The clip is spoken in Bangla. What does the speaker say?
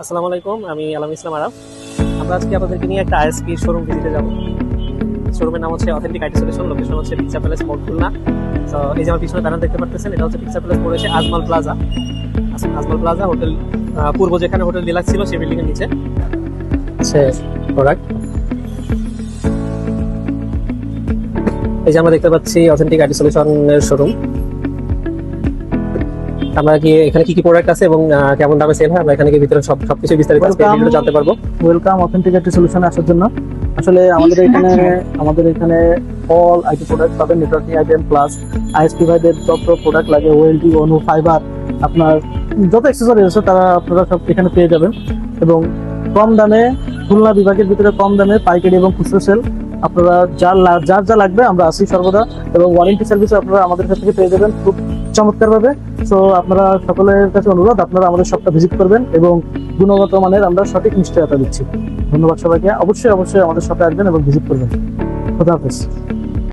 আসসালামু আলাইকুম, আমি আলাম ইসলাম আরাফ। আমরা আজকে আপনাদেরকে নিয়ে একটা আইএসপি শোরুম ভিজিটে যাব। শোরুমের নাম হচ্ছে অথেন্টিক আইটি সলিউশন, লোকেশন হচ্ছে পিকচার প্যালেস মোড়, খুলনা। তো এই যে আমার পিছনে ব্যানার দেখতে পাচ্ছেন, এটা হচ্ছে পিকচার প্যালেস পড়েছে Ajmal plaza. Ajmal plaza hotel, পূর্ব যেখানে হোটেল ডিলাক্স ছিল সেই বিল্ডিং এর নিচে প্রোডাক্ট। এই যে আমরা দেখতে পাচ্ছি অথেন্টিক আইটি সলিউশনের শোরুম। আমরা কি এখানে কি কি প্রোডাক্ট আছে এবং কেমন দামে সেল হয়, আমরা এখানে ভিতরে সবকিছু বিস্তারিত আজকে ভিডিওতে জানতে পারবো। ওয়েলকাম অথেন্টিক আইটি সলিউশনে আসার জন্য। আসলে আমাদের এখানে অল আইটি প্রোডাক্ট পাবেন, নেটওয়ার্কিং আইটেম প্লাস আইএসপি ভাইদের যত প্রোডাক্ট লাগে, ওয়েলডি, অনু, ফাইবার, আপনার যত অ্যাক্সেসরিজ আছে তারা আপনারা সব এখানে পেয়ে যাবেন। এবং কম দামে, খুলনা বিভাগের ভিতরে কম দামে পাইকারি এবং খুচরো সেল আপনারা যার যা লাগবে আমরা আছি সর্বদা। এবং ওয়ারেন্টি সার্ভিসও আপনারা আমাদের কাছ থেকে পেয়ে যাবেন খুব চমৎকার ভাবে। সো আপনারা সকলের কাছে অনুরোধ, আপনারা আমাদের শপটা ভিজিট করবেন এবং গুণগত মানের আমরা সঠিক নিশ্চয়তা দিচ্ছি। ধন্যবাদ সবাইকে। অবশ্যই আমাদের শপে আসবেন এবং ভিজিট করবেন। খোদা হাফেজ।